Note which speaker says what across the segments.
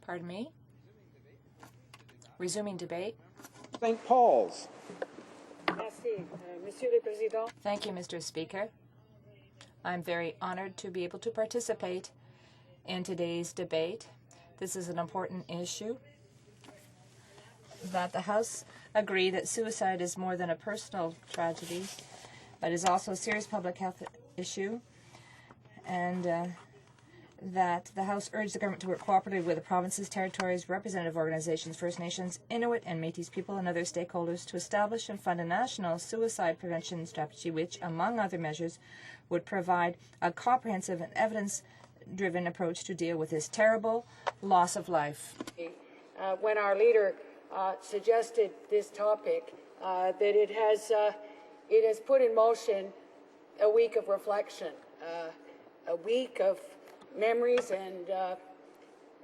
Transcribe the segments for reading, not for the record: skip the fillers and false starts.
Speaker 1: Pardon me? Resuming debate.
Speaker 2: St. Paul's.
Speaker 1: Thank you, Mr. Speaker. I'm very honored to be able to participate in today's debate. This is an important issue. That the House agree that suicide is more than a personal tragedy, but is also a serious public health issue, and that the House urged the government to work cooperatively with the provinces, territories, representative organizations, First Nations, Inuit and Métis people, and other stakeholders to establish and fund a national suicide prevention strategy which, among other measures, would provide a comprehensive and evidence-driven approach to deal with this terrible loss of life.
Speaker 3: When our leader suggested this topic, that it has put in motion a week of reflection, a week of memories and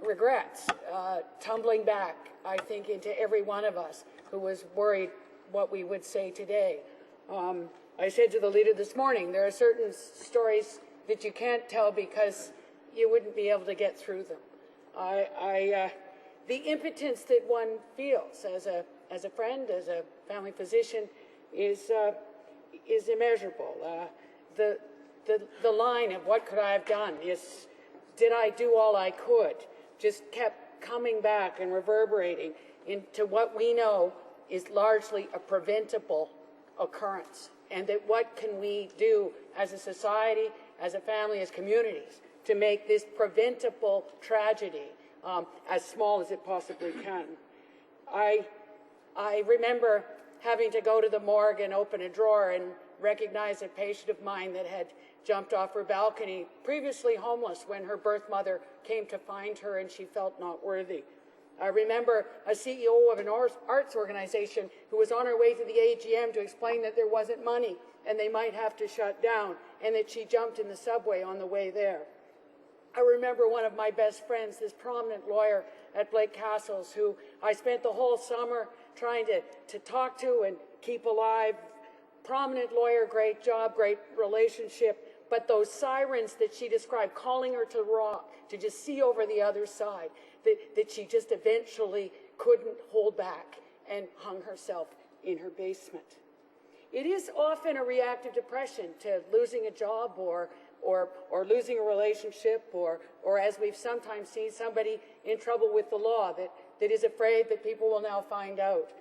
Speaker 3: regrets, tumbling back, I think, into every one of us who was worried what we would say today. I said to the leader this morning, there are certain stories that you can't tell because you wouldn't be able to get through them. The impotence that one feels as a friend, as a family physician, is immeasurable. The line of what could I have done is, did I do all I could, just kept coming back and reverberating into what we know is largely a preventable occurrence, and that what can we do as a society, as a family, as communities to make this preventable tragedy as small as it possibly can. I remember having to go to the morgue and open a drawer and recognize a patient of mine that had jumped off her balcony, previously homeless, when her birth mother came to find her and she felt not worthy. I remember a CEO of an arts organization who was on her way to the AGM to explain that there wasn't money and they might have to shut down, and that she jumped in the subway on the way there. I remember one of my best friends, this prominent lawyer at Blake Castles, who I spent the whole summer trying to talk to and keep alive. Prominent lawyer, great job, great relationship, but those sirens that she described, calling her to rock, to just see over the other side, that she just eventually couldn't hold back and hung herself in her basement. It is often a reactive depression to losing a job or losing a relationship, or as we've sometimes seen, somebody in trouble with the law that is afraid that people will now find out.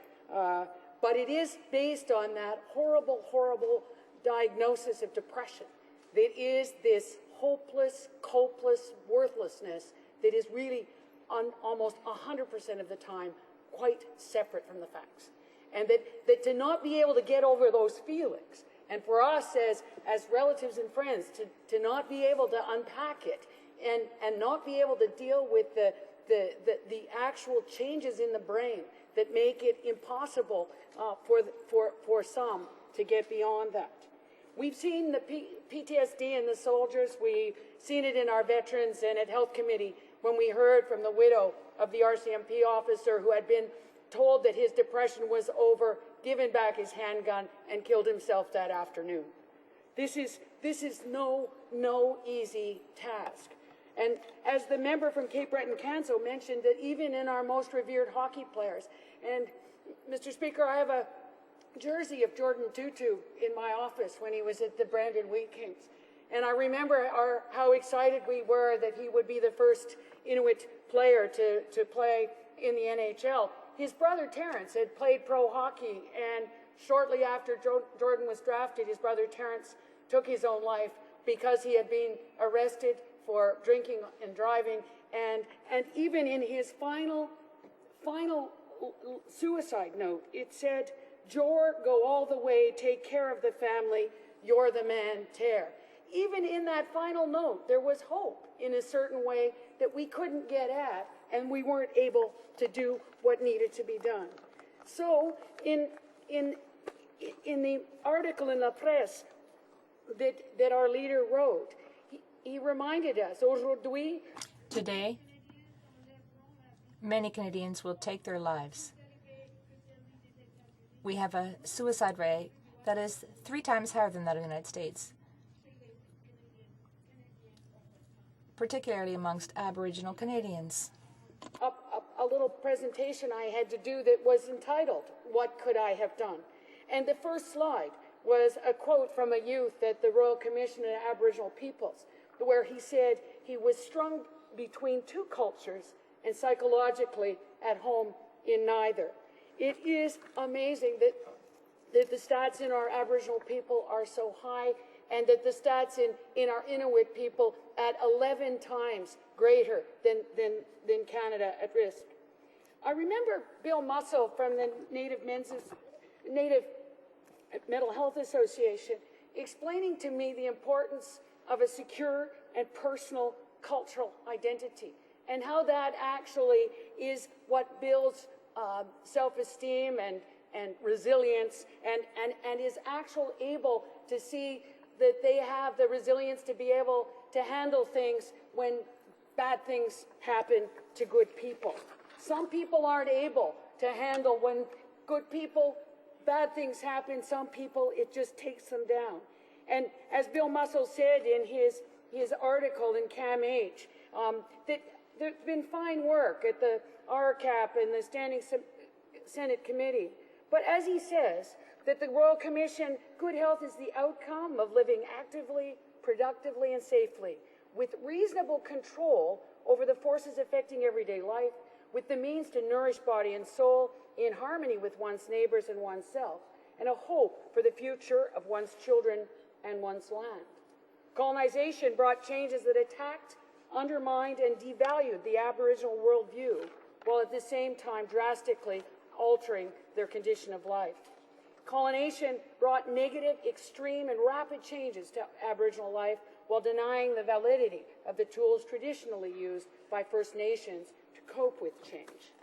Speaker 3: But it is based on that horrible, horrible diagnosis of depression that is this hopeless, copeless worthlessness that is really almost 100% of the time quite separate from the facts. And that to not be able to get over those feelings, and for us as relatives and friends to not be able to unpack it and not be able to deal with the actual changes in the brain that make it impossible for some to get beyond that. We've seen the PTSD in the soldiers. We've seen it in our veterans, and at Health Committee when we heard from the widow of the RCMP officer who had been told that his depression was over, given back his handgun, and killed himself that afternoon. This is no easy task. And as the member from Cape Breton-Canso mentioned, that even in our most revered hockey players, and Mr. Speaker, I have a jersey of Jordan Tootoo in my office when he was at the Brandon Wheat Kings. And I remember how excited we were that he would be the first Inuit player to play in the NHL. His brother Terrence had played pro hockey, and shortly after Jordan was drafted, his brother Terrence took his own life because he had been arrested for drinking and driving, and even in his final suicide note, it said, "Jor, go all the way, take care of the family, you're the man, Ter." Even in that final note, there was hope in a certain way that we couldn't get at, and we weren't able to do what needed to be done. So in the article in La Presse that our leader wrote, he reminded us, aujourd'hui,
Speaker 1: today, many Canadians will take their lives. We have a suicide rate that is 3 times higher than that of the United States, particularly amongst Aboriginal Canadians.
Speaker 3: a little presentation I had to do that was entitled, "What Could I Have Done?" And the first slide was a quote from a youth at the Royal Commission on Aboriginal Peoples, where he said he was strung between two cultures and psychologically at home in neither. It is amazing that the stats in our Aboriginal people are so high, and that the stats in our Inuit people at 11 times greater than Canada at risk. I remember Bill Mussel from the Native Mental Health Association explaining to me the importance of a secure and personal cultural identity, and how that actually is what builds self-esteem and resilience, and is actually able to see that they have the resilience to be able to handle things when bad things happen to good people. Some people aren't able to handle when good people, bad things happen. Some people, it just takes them down. And as Bill Mussel said in his article in CAMH, that there's been fine work at the RCAP and the Standing Senate Committee. But as he says, that the Royal Commission, good health is the outcome of living actively, productively, and safely, with reasonable control over the forces affecting everyday life, with the means to nourish body and soul in harmony with one's neighbors and oneself, and a hope for the future of one's children and one's land. Colonization brought changes that attacked, undermined, and devalued the Aboriginal worldview, while at the same time drastically altering their condition of life. Colonization brought negative, extreme, and rapid changes to Aboriginal life, while denying the validity of the tools traditionally used by First Nations to cope with change.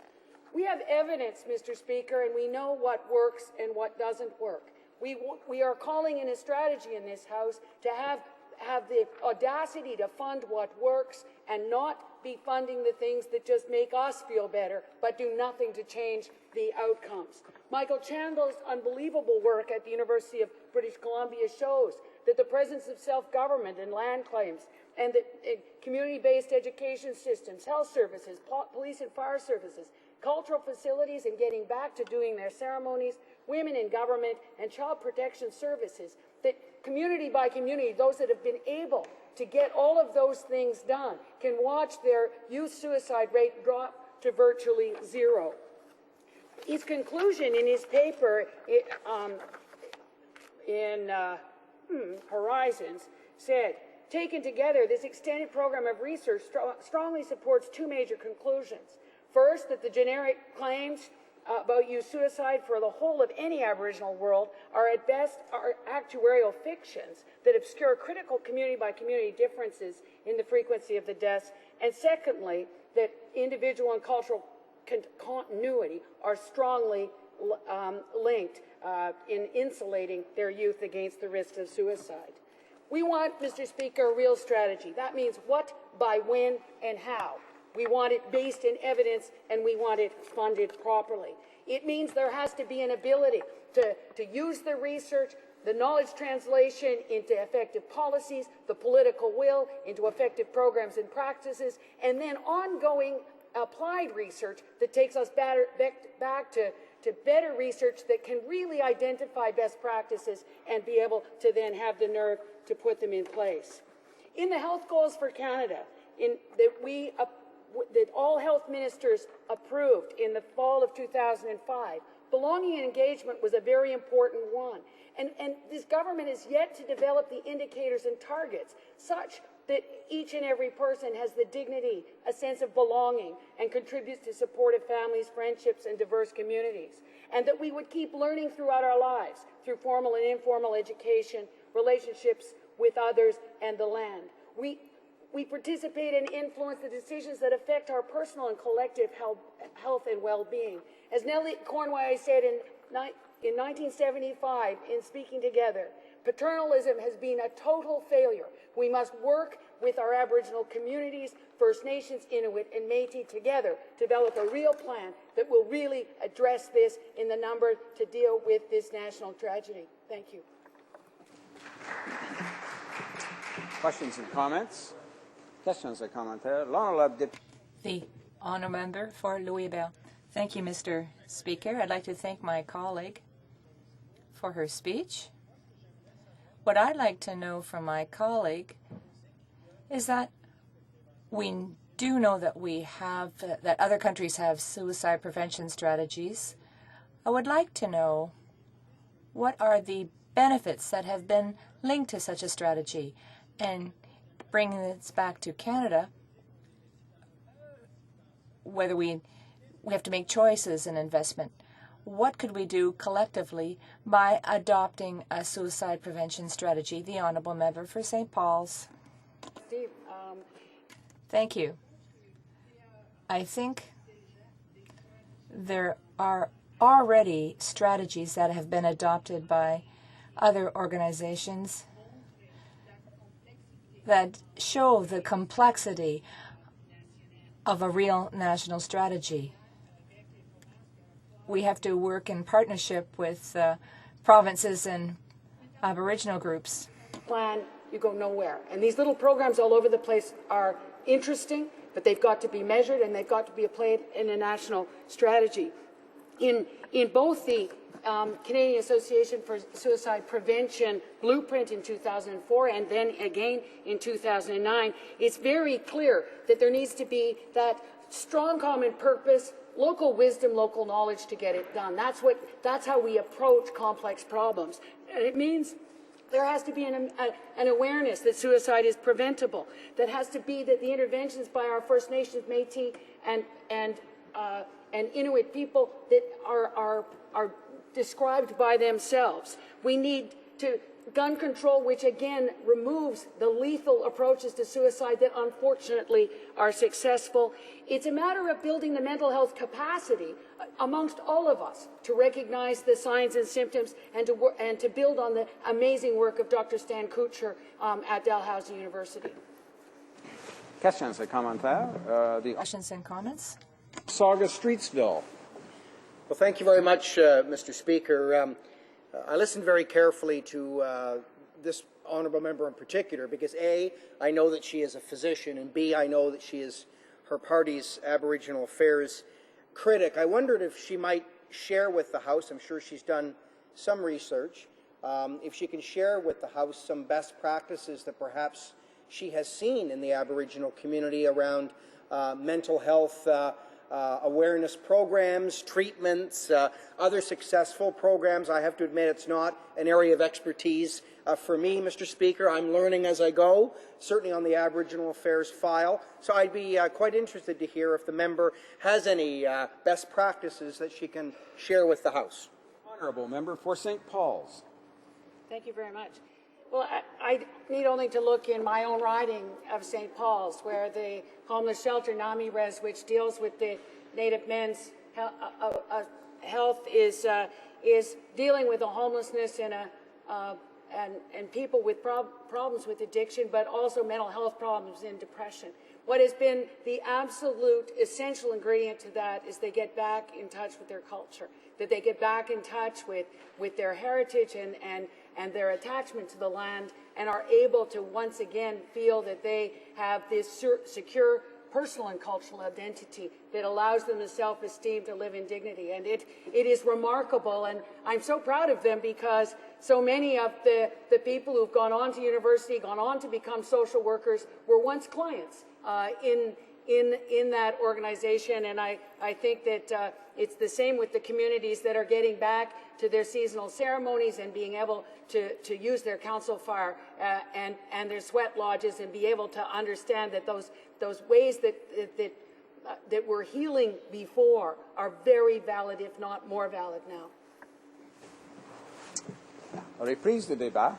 Speaker 3: We have evidence, Mr. Speaker, and we know what works and what doesn't work. We are calling in a strategy in this House to have the audacity to fund what works and not be funding the things that just make us feel better, but do nothing to change the outcomes. Michael Chandler's unbelievable work at the University of British Columbia shows that the presence of self-government and land claims and the community-based education systems, health services, police and fire services, cultural facilities, and getting back to doing their ceremonies, women in government, and child protection services, that community by community, those that have been able to get all of those things done can watch their youth suicide rate drop to virtually zero. His conclusion in his paper in Horizons said, taken together, this extended program of research strongly supports two major conclusions. First, that the generic claims about youth suicide for the whole of any Aboriginal world are at best actuarial fictions that obscure critical community by community differences in the frequency of the deaths. And secondly, that individual and cultural continuity are strongly linked in insulating their youth against the risks of suicide. We want, Mr. Speaker, a real strategy. That means what, by when, and how. We want it based in evidence, and we want it funded properly. It means there has to be an ability to use the research, the knowledge translation into effective policies, the political will into effective programs and practices, and then ongoing applied research that takes us back to better research that can really identify best practices and be able to then have the nerve to put them in place. In the health goals for Canada, that all health ministers approved in the fall of 2005, belonging and engagement was a very important one. And this government is yet to develop the indicators and targets such that each and every person has the dignity, a sense of belonging, and contributes to supportive families, friendships, and diverse communities. And that we would keep learning throughout our lives, through formal and informal education, relationships with others, and the land. We participate and influence the decisions that affect our personal and collective health and well-being. As Nellie Cornway said in 1975 in Speaking Together, paternalism has been a total failure. We must work with our Aboriginal communities, First Nations, Inuit, and Métis together to develop a real plan that will really address this in the number to deal with this national tragedy. Thank you.
Speaker 2: Questions and comments? Questions et commentaires. L'honorable député.
Speaker 4: The
Speaker 1: Honourable Member for Louisville. Thank you, Mr. Speaker. I'd like to thank my colleague for her speech. What I'd like to know from my colleague is that we do know that that other countries have suicide prevention strategies. I would like to know what are the benefits that have been linked to such a strategy. And bringing this back to Canada, whether we have to make choices in investment, what could we do collectively by adopting a suicide prevention strategy? The Honourable Member for St. Paul's.
Speaker 3: Steve,
Speaker 1: Thank you. I think there are already strategies that have been adopted by other organizations that show the complexity of a real national strategy. We have to work in partnership with provinces and Aboriginal groups.
Speaker 3: plan, you go nowhere. And these little programs all over the place are interesting, but they've got to be measured and they've got to be applied in a national strategy. In both the Canadian Association for Suicide Prevention blueprint in 2004 and then again in 2009, it's very clear that there needs to be that strong common purpose, local wisdom, local knowledge to get it done. That's how we approach complex problems. And it means there has to be an awareness that suicide is preventable. That has to be that the interventions by our First Nations, Métis, and Inuit people that are described by themselves. We need to gun control, which again removes the lethal approaches to suicide that unfortunately are successful. It's a matter of building the mental health capacity amongst all of us to recognize the signs and symptoms and to build on the amazing work of Dr. Stan Kuchar at Dalhousie University.
Speaker 2: Questions et commentaires? The
Speaker 1: Questions and comments?
Speaker 2: Saga Streetsville.
Speaker 4: Well, thank you very much, Mr. Speaker. I listened very carefully to this honourable member in particular because A, I know that she is a physician, and B, I know that she is her party's Aboriginal Affairs critic. I wondered if she might share with the House, I'm sure she's done some research, if she can share with the House some best practices that perhaps she has seen in the Aboriginal community around mental health awareness programs, treatments, other successful programs. I have to admit it's not an area of expertise for me, Mr. Speaker. I'm learning as I go, certainly on the Aboriginal Affairs file. So I'd be quite interested to hear if the member has any best practices that she can share with the House.
Speaker 2: Honourable Member for St. Paul's.
Speaker 3: Thank you very much. Well, I need only to look in my own riding of St. Paul's, where the homeless shelter, NAMI Res, which deals with the Native men's health, is dealing with the homelessness and people with problems with addiction, but also mental health problems and depression. What has been the absolute essential ingredient to that is they get back in touch with their culture, that they get back in touch with their heritage and their attachment to the land, and are able to once again feel that they have this secure personal and cultural identity that allows them the self-esteem to live in dignity. And it is remarkable, and I'm so proud of them because so many of the people who've gone on to university, gone on to become social workers, were once clients in that organization. And I think that it's the same with the communities that are getting back to their seasonal ceremonies and being able to use their council fire and their sweat lodges and be able to understand that those ways that were healing before are very valid, if not more valid now.
Speaker 2: Reprise de débat.